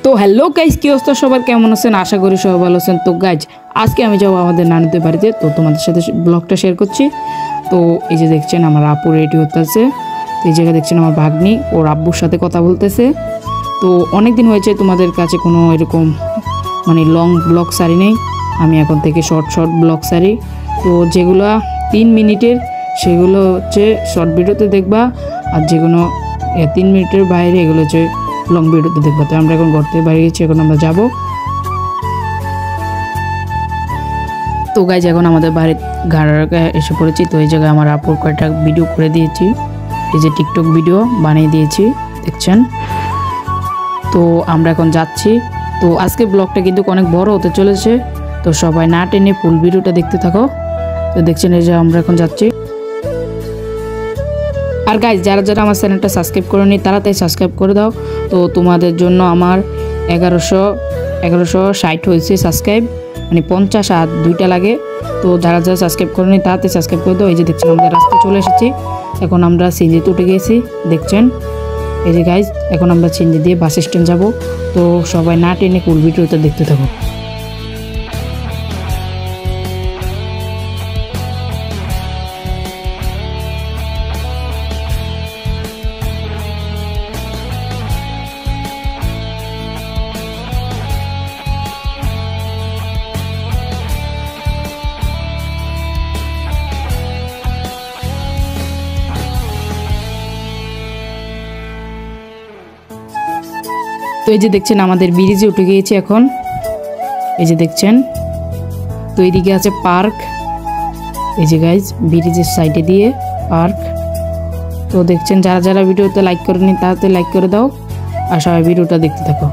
তো hello guys, কি অবস্থা সবার, কেমন আছেন? আশা করি সবাই ভালো আছেন। তো গাইজ আজকে আমি যাবো আমাদের নানুদের বাড়িতে, তো তোমাদের সাথে ব্লগটা শেয়ার করছি। তো এই যে দেখছেন আমার আপু রেডি হতেছে, তো এই জায়গায় দেখছেন আমার ভাগ্নি ওর আব্বুর সাথে কথা বলতেছে। তো অনেক দিন হয়েছে তোমাদের কাছে কোনো এরকম মানে লং ব্লগ সারি নেই, আমি এখন থেকে শর্ট ব্লগ সারি। তো যেগুলো 3 মিনিটের সেগুলো হচ্ছে শর্ট ভিডিওতে দেখবা, আর যেগুলো 3 মিনিটের বাইরে এগুলো হচ্ছে লং ভিডিওতে দেখবো। তো আমরা এখন ঘর থেকে বাইরে গেছি, এখন আমরা যাব। তো গাইজ এখন আমাদের বাড়ির ঘাড়ে এসে পড়েছি। তো এই জায়গায় আমার আপুর কয়েকটা ভিডিও করে দিয়েছি, এই যে টিকটক ভিডিও বানিয়ে দিয়েছি দেখছেন। তো আমরা এখন যাচ্ছি। তো আজকে ব্লগটা কিন্তু অনেক বড় হতে চলেছে, তো সবাই না টেনে ফুল ভিডিওটা দেখতে থাকো। তো দেখছেন এই যে আমরা এখন যাচ্ছি। আর গাইজ যারা যারা আমার চ্যানেলটা সাবস্ক্রাইব করেনি তাড়াতাড়ি সাবস্ক্রাইব করে দাও। তো তোমাদের জন্য আমার 1160 হয়েছে সাবস্ক্রাইব, মানে 50 আর 2টা লাগে। তো যারা যারা সাবস্ক্রাইব করেনি তাড়াতাড়ি সাবস্ক্রাইব করে দাও। এই যে দেখছেন আমাদের রাস্তায় চলে এসেছি, এখন আমরা সিএনজিতে উঠে গিয়েছি দেখছেন। এই যে গাইজ এখন আমরা সিএনজি দিয়ে বাস স্ট্যান্ড যাব। তো সবাই না টেনে ফুল ভিডিওটা দেখতে থাকো। তো এই যে দেখছেন আমাদের ব্রিজে উঠে গিয়েছি এখন, এই যে দেখছেন। তো এইদিকে আছে পার্ক, এই যে গাইজ ব্রিজের সাইডে দিয়ে পার্ক। তো দেখছেন যারা যারা ভিডিওতে লাইক করেনি তাড়াতাড়ি লাইক করে দাও, আর সবাই ভিডিওটা দেখতে থাকো।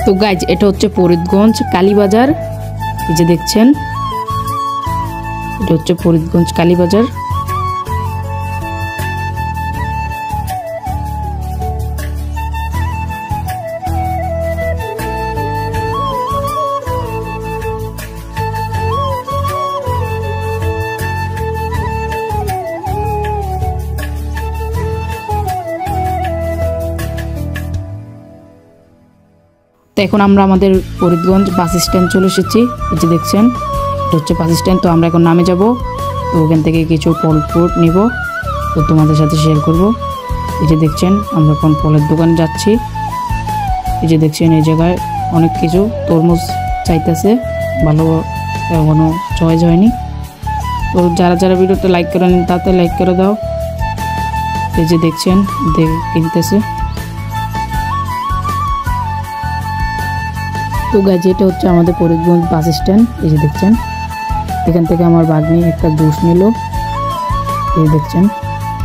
তো গাইজ এটা হচ্ছে ফরিদগঞ্জ কালীবাজার, এই যে দেখছেন এটা হচ্ছে ফরিদগঞ্জ কালীবাজার। তো এখন আমরা আমাদের ফরিদগঞ্জ বাস স্ট্যান্ড চলে এসেছি, এই যে দেখছেন এটা হচ্ছে বাস স্ট্যান্ড। তো আমরা এখন নামে যাব, তো ওখান থেকে কিছু ফল ফ্রুট নিব, তো তোমাদের সাথে শেয়ার করব। এই যে দেখছেন আমরা এখন ফলের দোকানে যাচ্ছি, এই যে দেখছেন এই জায়গায় অনেক কিছু তরমুজ চাইতেছে, ভালো এখনো চয়েস হয়নি। তো যারা যারা ভিডিওটা লাইক করে নিন তাতে লাইক করে দাও। এই যে দেখছেন কিনতেছে। তো গাইজ এটা হচ্ছে আমাদের ফরিদগঞ্জ বাস স্ট্যান্ড, এই যে দেখছেন। এখান থেকে আমার ভাগ্নি একটা জুস নিল, এই যে দেখছেন।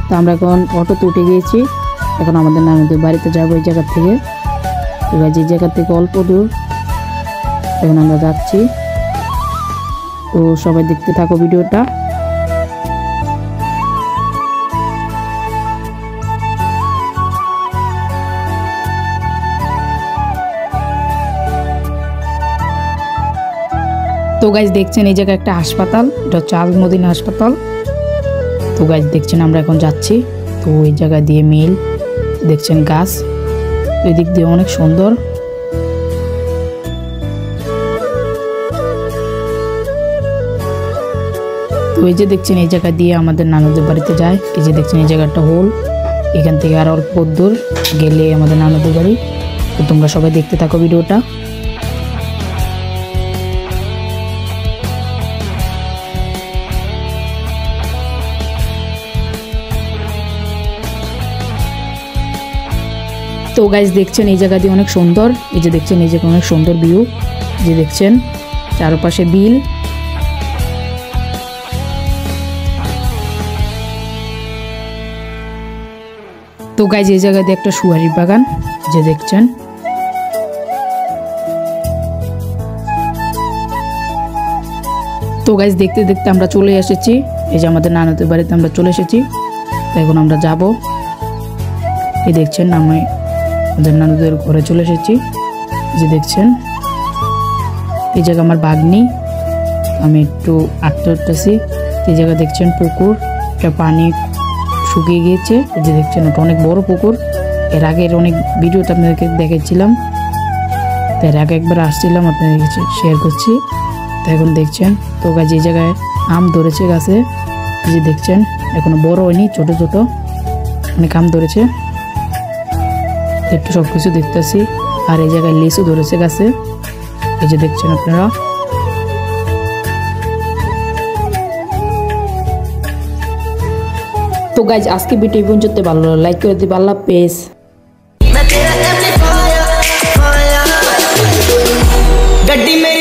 তো আমরা এখন অটোতে উঠে গিয়েছি, এখন আমাদের নানুদের বাড়িতে যাবো এই জায়গা থেকে। তো গাইজ এই জায়গা থেকে অল্প দূর, এখন আমরা যাচ্ছি। তো সবাই দেখতে থাকো ভিডিওটা। তো গাইজ দেখছেন এই জায়গায় একটা হাসপাতাল, এটা হচ্ছে আল-মদিনা হাসপাতাল। তো গাইজ দেখছেন আমরা এখন যাচ্ছি। তো এই জায়গা দিয়ে মিল দেখছেন, গাছ এই দিক দিয়ে অনেক সুন্দর। তো এই যে দেখছেন এই জায়গা দিয়ে আমাদের নানুদের বাড়িতে যায়, এই যে দেখছেন এই জায়গাটা হোল, এখান থেকে আর অল্প দূর গেলে আমাদের নানুদের বাড়ি। তো তোমরা সবাই দেখতে থাকো ভিডিওটা। তো গাইজ দেখছেন এই জায়গা দিয়ে অনেক সুন্দর, এই যে দেখছেন এই জায়গা অনেক সুন্দর ভিউ, যে দেখছেন চারপাশে বিল। তো গাইজ এই জায়গা দিয়ে একটা সুপারির বাগান, যে দেখছেন। তো গাইজ দেখতে দেখতে আমরা চলে এসেছি, এই যে আমাদের নানুদের বাড়িতে আমরা চলে এসেছি। তো এখন আমরা যাব, এই দেখছেন আমি আমাদের নানুদের ঘরে চলে এসেছি। যে দেখছেন এই জায়গা আমার বাগনি, আমি একটু আটতে উঠতেছি। এই জায়গা দেখছেন পুকুর, এটা পানি শুকিয়ে গিয়েছে। এই যে দেখছেন ওটা অনেক বড় পুকুর। এর আগের অনেক ভিডিওতে আপনাদেরকে দেখেছিলাম, তো এর আগে একবার আসছিলাম আপনাদের শেয়ার করছি। তো এখন দেখছেন তো গাছ এই জায়গায় আম ধরেছে গাছে, এই যে দেখছেন এখনো বড় হয়নি, ছোট ছোট অনেক আম ধরেছে, একটু সব কিছু দেখতেছি। আর এই জায়গায় লিচু ধরেছে গাছে, এই যে দেখছেন আপনারা। তো গাইজ আজকে ভিডিও পর্যন্ত ভালো লাইক করে দিবে। আল্লাহ হাফেজ। गड्डी मेरी